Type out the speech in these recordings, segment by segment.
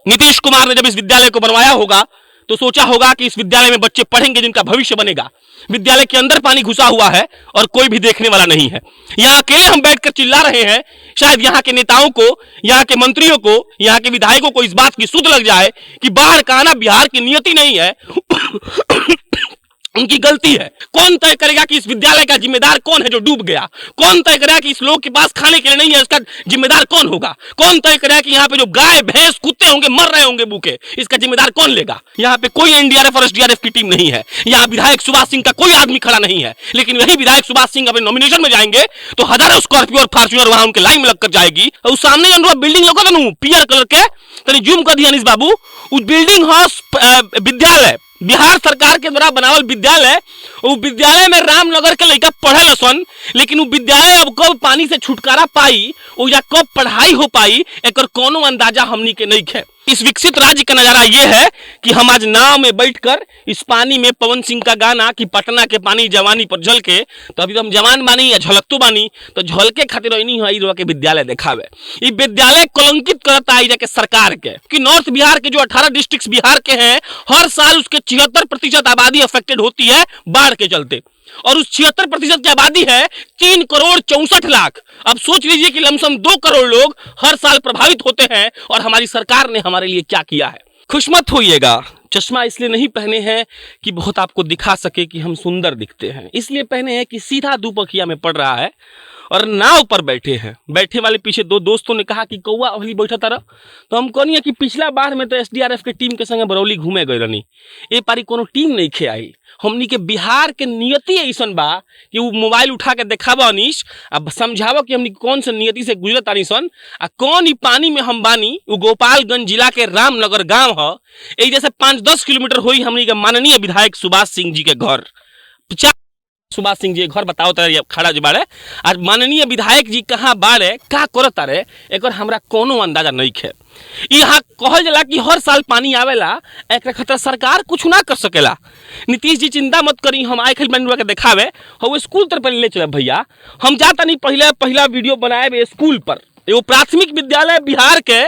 नीतीश कुमार ने जब इस विद्यालय को बनवाया होगा तो सोचा होगा कि इस विद्यालय में बच्चे पढ़ेंगे जिनका भविष्य बनेगा। विद्यालय के अंदर पानी घुसा हुआ है और कोई भी देखने वाला नहीं है। यहाँ अकेले हम बैठकर चिल्ला रहे हैं। शायद यहाँ के नेताओं को, यहाँ के मंत्रियों को, यहाँ के विधायकों को इस बात की सुध लग जाए कि बाढ़ का आना बिहार की नियति नहीं है, उनकी गलती है। कौन तय करेगा कि इस विद्यालय का जिम्मेदार कौन है जो डूब गया? कौन तय करेगा कि इस लोग के पास खाने के लिए नहीं है, इसका जिम्मेदार कौन होगा? कौन तय करेगा कि यहाँ पे जो गाय भैंस कुत्ते होंगे मर रहे होंगे भूखे, इसका जिम्मेदार कौन लेगा? यहाँ पे कोई एनडीआरएफ और एसडीआरएफ की टीम नहीं है। यहाँ विधायक सुभाष सिंह का कोई आदमी खड़ा नहीं है। लेकिन वही विधायक सुभाष सिंह अपने नॉमिनेशन में जाएंगे तो हजारों स्कॉर्पियो और फॉर्च्यूनर वहां उनके लाइन में लगकर जाएगी। और सामने बिल्डिंग लगा था पियर कलर के, तनी जूम कर दिया अनिस बाबू, उस बिल्डिंग हाउस विद्यालय बिहार सरकार के द्वारा बनावल विद्यालय। वो विद्यालय में रामनगर के लड़का पढ़ल सन, लेकिन वो विद्यालय अब कब पानी से छुटकारा पाई, वो या कब पढ़ाई हो पाई, एक कोनो अंदाजा हमनी के नहीं है। इस विकसित राज्य का नजारा यह है कि हम आज नाव में बैठकर इस पानी में पवन सिंह का गाना कि पटना के पानी जवानी पर झलके, तो अभी तो हम जवान बानी या झलकतो बानी, तो झलके खातिर के विद्यालय देखावे। ये विद्यालय कलंकित करता है के सरकार के कि नॉर्थ बिहार के जो 18 डिस्ट्रिक्ट बिहार के हैं, हर साल उसके 76% आबादी अफेक्टेड होती है बाढ़ के चलते। और उस 76% की आबादी है 3,64,00,000। अब सोच लीजिए कि लमसम 2 करोड़ लोग हर साल प्रभावित होते हैं, और हमारी सरकार ने हमारे लिए क्या किया है। खुश मत होइएगा, चश्मा इसलिए नहीं पहने हैं कि बहुत आपको दिखा सके कि हम सुंदर दिखते हैं, इसलिए पहने हैं कि सीधा दुपहिया में पड़ रहा है और नाव पर बैठे हैं। बैठे वाले पीछे 2 दोस्तों ने कहा कि कौआ अभी बैठा तारा, तो हम कहनी कि पिछला बार में तो एसडीआरएफ के टीम के संगे बरौली घूमे गए रहनी, ए पारी कोनो टीम नहीं खे आई। हमनी के बिहार के नियति ऐसन बा कि वो मोबाइल उठा के देखावा अनिश, अब समझावा कि हमनी कौन से नियति से गुजरत आनी सन, आ कौन ही पानी में हम बानी। वो गोपालगंज जिला के रामनगर गांव है, एक जैसे 5-10 किलोमीटर हुई हमनी के माननीय विधायक सुभाष सिंह जी के घर। सुभाष सिंह जी घर बताओ तारे खड़ा जी बाड़े, आज माननीय विधायक जी कहाँ बाड़े, का करत तारे, एक हमरा कोनो अंदाजा नहीं है। यहाँ कहल जाला कि हर साल पानी आवेला, एक खतरा सरकार कुछ ना कर सकेला। नीतीश जी चिंता मत करी, हम आए खल बनुआ के दिखावे हो स्कूल तर पर ले चले भैया। हम जाता नहीं पहला वीडियो बनाए स्कूल पर, एगो प्राथमिक विद्यालय बिहार के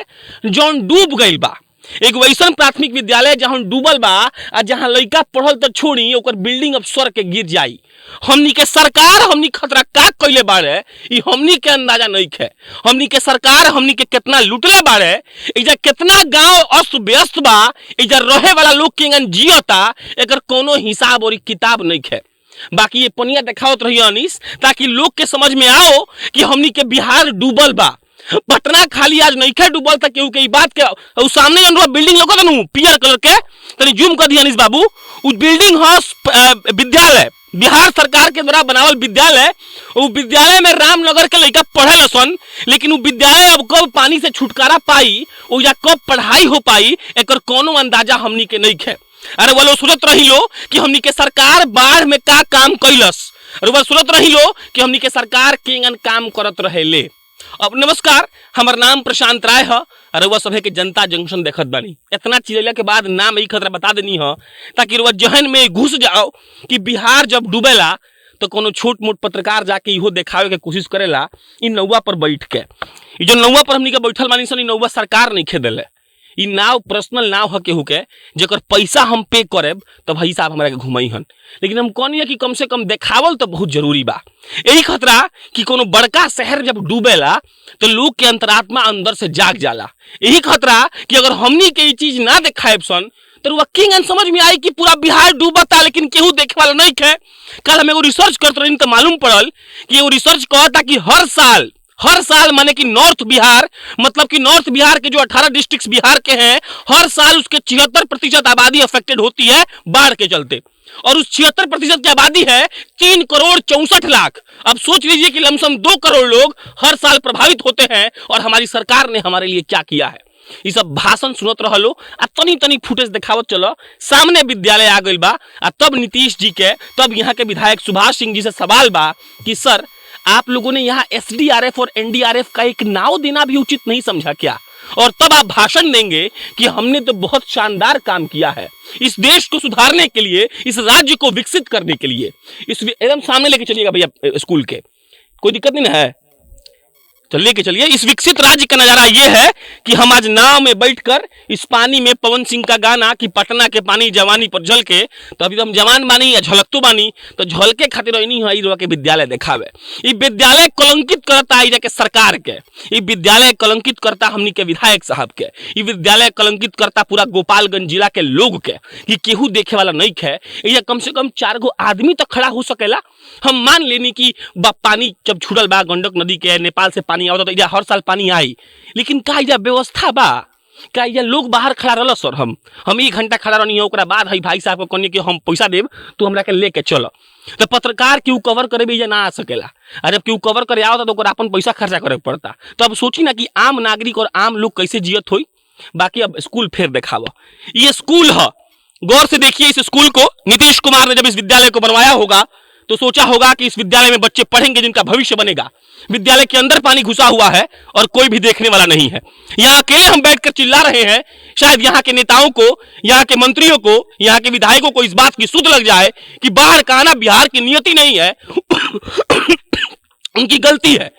जौन डूब गई बा, एक वैसन प्राथमिक विद्यालय जहां डूबल बा, आ जहां लड़का पढ़ल तो छोड़ी ओकर बिल्डिंग अब सर के गिर जाई। हमनी के सरकार हमनी खतरा का कइले बाड़े, ई हमनी के अंदाजा नहीं है। हमनी के सरकार हमनी के कितना लुटले बाड़े, इजा कितना गांव अस्त व्यस्त बा, इजा रहे वाला लोग के जियता, एकर कोनो हिसाब और किताब नहीं है। बाकी ये पनिया दिखावत रही अनिस, ताकि लोग के समझ में आओ कि हमनी के बिहार डूबल बा। पटना खाली आज नहीं खे डूबल था, क्योंकि ई बात के सामने बिल्डिंग लगा था पियर कलर के, तनी जूम कर दिया अनिस बाबू, उस बिल्डिंग हाउस विद्यालय बिहार सरकार के द्वारा बनावल विद्यालय। वो विद्यालय में रामनगर के लड़का पढ़ल सन, लेकिन वो विद्यालय अब कब पानी से छुटकारा पाई, वो या कब पढ़ाई हो पाई, एक कोनो अंदाजा हमनी के नहीं है। अरे वो लोग सोचत रही लो कि हमनी के सरकार बाढ़ में का काम कैलस, और वो सोचत रही लो कि हमनी के सरकार केंगन काम करत रहे ले। अब नमस्कार, हमार नाम प्रशांत राय है, अरे वह सभे के जनता जंक्शन देखत बानी। इतना चिल्ला के बाद नाम एक खतरा बता देनी है, ताकि वह जहन में घुस जाओ कि बिहार जब डूबेला तो कोनो छोट मोट पत्रकार जाके इहो देखावे के कोशिश करेला इन नौवा पर बैठ के। जो नौवा पर हमनी के बैठल बानी सन, नौवा सरकार नहीं खेदेले, ई नाव पर्सनल नाव है केहू के, जेकर पैसा हम पे करेब तो भाई साहब हमरा के घुमाई हन। लेकिन हम कहनी है कि कम से कम देखावल तो बहुत जरूरी बा। यही खतरा कि कोनो बड़का शहर जब डूबेला तो लोग के अंतरात्मा अंदर से जाग जाला। यही खतरा कि अगर हमनी के ये चीज ना देखाएब सन तो वर्किंग समझ में आई कि पूरा बिहार डूबता, लेकिन केहू देखे वाला नहीं है। कल हम एगो रिसर्च करते रही तो मालूम पड़ल कि एगो रिसर्च कहता कि हर साल माने कि नॉर्थ बिहार, मतलब कि नॉर्थ बिहार के जो 18 डिस्ट्रिक्ट बिहार के हैं, हर साल उसके 76% आबादी अफेक्टेड होती है बाढ़ के चलते। और उस 76% की आबादी है 3,64,00,000। अब सोच लीजिए कि लमसम 2 करोड़ लोग हर साल प्रभावित होते हैं, और हमारी सरकार ने हमारे लिए क्या किया है। ये सब भाषण सुनत रहलो, आ तनी फुटेज दिखावत चलो। सामने विद्यालय आ गई बा, आ तब नीतीश जी के, तब यहाँ के विधायक सुभाष सिंह जी से सवाल बा कि सर, आप लोगों ने यहाँ एसडीआरएफ और एनडीआरएफ का एक नाव देना भी उचित नहीं समझा क्या? और तब आप भाषण देंगे कि हमने तो बहुत शानदार काम किया है इस देश को सुधारने के लिए, इस राज्य को विकसित करने के लिए। इस एकदम सामने लेके चलिएगा भैया स्कूल के, कोई दिक्कत नहीं ना है। तो लेके चलिए। इस विकसित राज्य का नजारा यह है कि हम आज नाव में बैठकर इस पानी में पवन सिंह का गाना कि पटना के पानी जवानी पर झलके, तो अभी तो हम जवान बानी या झलकतो बानी, तो झलके खातिर नहीं है के विद्यालय देखावे। ये विद्यालय कलंकित करता है के सरकार के, ये विद्यालय कलंकित करता हमनी के विधायक साहब के, ये विद्यालय कलंकित करता पूरा गोपालगंज जिला के लोग के कि केहू देखे वाला नहीं है। ये कम से कम 4 गो आदमी तो खड़ा हो सकेला। हम मान लेनी कि पानी जब छुड़ल बा गंडक नदी के, नेपाल से पानी आवता तो हर साल पानी आई, लेकिन का व्यवस्था बा? का लोग बाहर खड़ा रह सर? हम 1 घंटा खड़ा रहनी, ओकरा बाद है भाई साहब को कहनी कि हम पैसा देव तो हमरा के लेके चलो। तो पत्रकार क्यों कवर करे भी ना आ सकेला, और जब क्यों कवर करे आओ तो अपन पैसा खर्चा करे पड़ता। तो अब सोची ना कि आम नागरिक और आम लोग कैसे जियत हो। बाकी अब स्कूल फिर देखाव, ये स्कूल है, गौर से देखिए इस स्कूल को। नीतीश कुमार ने जब इस विद्यालय को बनवाया होगा तो सोचा होगा कि इस विद्यालय में बच्चे पढ़ेंगे जिनका भविष्य बनेगा। विद्यालय के अंदर पानी घुसा हुआ है और कोई भी देखने वाला नहीं है। यहाँ अकेले हम बैठकर चिल्ला रहे हैं, शायद यहाँ के नेताओं को, यहाँ के मंत्रियों को, यहाँ के विधायकों को इस बात की सुध लग जाए कि बाढ़ का आना बिहार की नियति नहीं है, उनकी गलती है।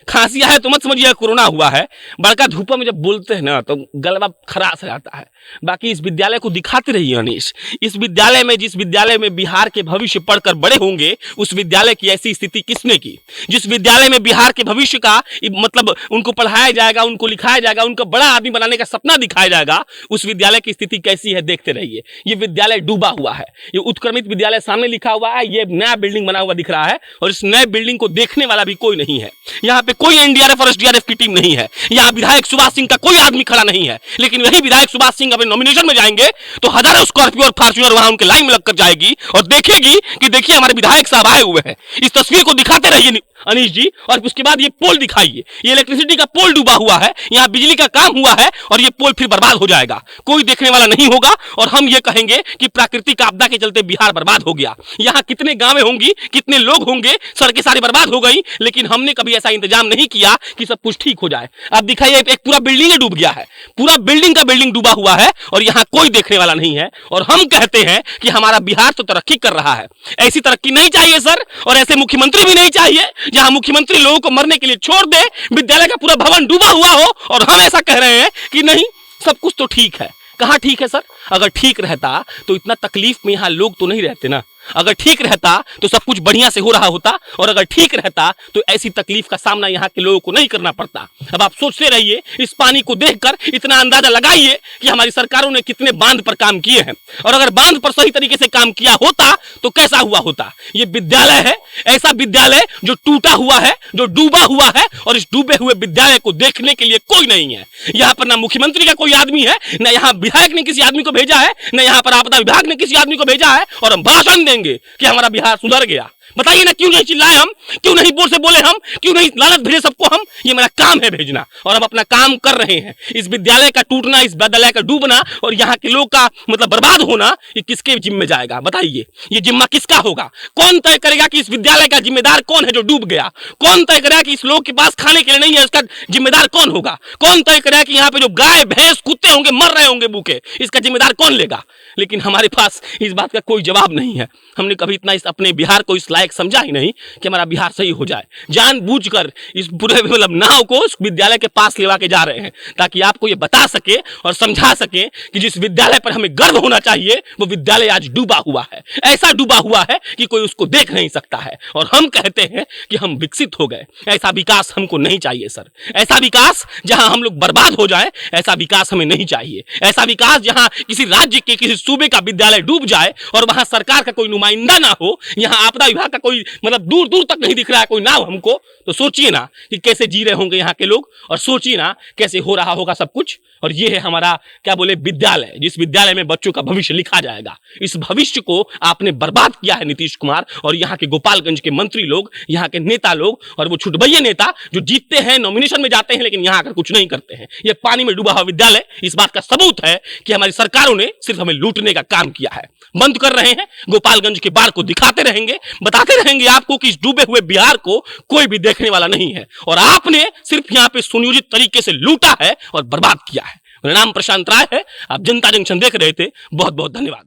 खांसी है तो मत समझिए कोरोना हुआ है। बड़का धूपा में जब बोलते हैं ना तो गलबा खराश हो जाता है। बाकी इस विद्यालय को दिखाते रहिए अनीश। इस विद्यालय में, जिस विद्यालय में बिहार के भविष्य पढ़कर बड़े होंगे, उस विद्यालय की ऐसी स्थिति किसने की? जिस विद्यालय में बिहार के भविष्य का मतलब उनको पढ़ाया जाएगा, उनको लिखाया जाएगा, उनको बड़ा आदमी बनाने का सपना दिखाया जाएगा, उस विद्यालय की स्थिति कैसी है देखते रहिए। ये विद्यालय डूबा हुआ है। ये उत्क्रमित विद्यालय सामने लिखा हुआ है, ये नया बिल्डिंग बना हुआ दिख रहा है और इस नए बिल्डिंग को देखने वाला भी कोई नहीं है। यहाँ पे कोई एनडीआरएफ और एसडीआरएफ की टीम नहीं है। यहाँ विधायक सुभाष सिंह का कोई आदमी खड़ा नहीं है। लेकिन वही विधायक सुभाष सिंह अपने नॉमिनेशन में जाएंगे तो हजारों स्कॉर्पियो और फॉर्च्यूनर वहां उनके लाइन में लगकर जाएगी और देखेगी कि देखिए हमारे विधायक साहब आए हुए हैं। इस तस्वीर को दिखाते रहिए अनीश जी। और उसके बाद ये पोल दिखाइए, ये इलेक्ट्रिसिटी का पोल डूबा हुआ है, यहाँ बिजली का काम हुआ है और ये पोल फिर बर्बाद हो जाएगा, कोई देखने वाला नहीं होगा। और हम ये कहेंगे कि प्राकृतिक आपदा के चलते बिहार बर्बाद हो गया। यहाँ कितने गांवें होंगी, कितने लोग होंगे, सड़कें सारी बर्बाद हो गई, लेकिन हमने कभी ऐसा इंतजाम नहीं किया कि सब कुछ ठीक हो जाए। अब दिखाइए एक पूरा बिल्डिंग डूब गया है, पूरा बिल्डिंग का बिल्डिंग डूबा हुआ है और यहाँ कोई देखने वाला नहीं है। और हम कहते हैं कि हमारा बिहार तो तरक्की कर रहा है। ऐसी तरक्की नहीं चाहिए सर, और ऐसे मुख्यमंत्री भी नहीं चाहिए जहां मुख्यमंत्री लोगों को मरने के लिए छोड़ दे, विद्यालय का पूरा भवन डूबा हुआ हो और हम ऐसा कह रहे हैं कि नहीं सब कुछ तो ठीक है। कहां ठीक है सर? अगर ठीक रहता तो इतना तकलीफ में यहां लोग तो नहीं रहते ना। अगर ठीक रहता तो सब कुछ बढ़िया से हो रहा होता, और अगर ठीक रहता तो ऐसी तकलीफ का सामना यहाँ के लोगों को नहीं करना पड़ता। अब आप सोचते रहिए, इस पानी को देखकर इतना अंदाजा लगाइए कि हमारी सरकारों ने कितने बांध पर काम किए हैं, और अगर बांध पर सही तरीके से काम किया होता तो कैसा हुआ होता। ये विद्यालय है, ऐसा विद्यालय जो टूटा हुआ है, जो डूबा हुआ है, और इस डूबे हुए विद्यालय को देखने के लिए कोई नहीं है। यहाँ पर ना मुख्यमंत्री का कोई आदमी है, न यहाँ विधायक ने किसी आदमी को भेजा है, न यहाँ पर आपदा विभाग ने किसी आदमी को भेजा है, और हम भाषण देंगे कि हमारा बिहार सुधर गया। बताइए ना, क्यों नहीं चिल्लाए हम, क्यों नहीं बोल से बोले हम, क्यों नहीं लालच भेजे सबको हम? ये मेरा काम है भेजना, और हम अपना काम कर रहे हैं। इस विद्यालय का टूटना, इस विद्यालय का डूबना और यहाँ के लोग का मतलब बर्बाद होना, ये किसके जिम्मे जाएगा? बताइए, ये जिम्मा किसका होगा? कौन तय करेगा कि इस विद्यालय का जिम्मेदार कौन है जो डूब गया? कौन तय करेगा कि इस लोग के पास खाने के लिए नहीं है, इसका जिम्मेदार कौन होगा? कौन तय करेगा कि यहाँ पे जो गाय भैंस कुत्ते होंगे, मर रहे होंगे भूखे, इसका जिम्मेदार कौन लेगा? लेकिन हमारे पास इस बात का कोई जवाब नहीं है। हमने कभी इतना अपने बिहार को इस लायक समझा ही नहीं कि हमारा बिहार सही हो जाए। जानबूझकर इस पूरे मतलब नाव को उस विद्यालय के पास लेवा के जा रहे हैं ताकि आपको ये बता सके और समझा सके कि जिस विद्यालय पर हमें गर्व होना चाहिए वो विद्यालय आज डूबा हुआ है। ऐसा डूबा हुआ है कि कोई उसको देख नहीं सकता है, और हम कहते हैं कि हम विकसित हो गए। ऐसा विकास हमको नहीं चाहिए सर। ऐसा विकास जहां हम लोग बर्बाद हो जाए, ऐसा विकास हमें नहीं चाहिए। ऐसा विकास जहां किसी राज्य के, किसी सूबे का विद्यालय डूब जाए और वहां सरकार का कोई नुमाइंदा ना हो, यहाँ आपदा विभाग का कोई मतलब दूर दूर तक नहीं दिख रहा है कोई नाव हमको, तो सोचिए ना कि कैसे जी रहे होंगे यहाँ के लोग, और सोचिए ना कैसे हो रहा होगा सब कुछ। और ये है हमारा क्या बोले विद्यालय, जिस विद्यालय में बच्चों का भविष्य लिखा जाएगा। इस भविष्य को आपने बर्बाद किया है नीतीश कुमार और यहाँ के गोपालगंज के मंत्री लोग, यहाँ के नेता लोग, और वो छुटभैये नेता जो जीतते हैं, नॉमिनेशन में जाते हैं, लेकिन यहाँ आकर कुछ नहीं करते हैं। ये पानी में डूबा हुआ विद्यालय इस बात का सबूत है कि हमारी सरकारों ने सिर्फ हमें लूटने का काम किया है। बंद कर रहे हैं, गोपालगंज के बाढ़ को दिखाते रहेंगे, बताते रहेंगे आपको कि इस डूबे हुए बिहार को कोई भी देखने वाला नहीं है, और आपने सिर्फ यहाँ पे सुनियोजित तरीके से लूटा है और बर्बाद किया है। मेरा नाम प्रशांत राय है, आप जनता जंक्शन देख रहे थे। बहुत बहुत धन्यवाद।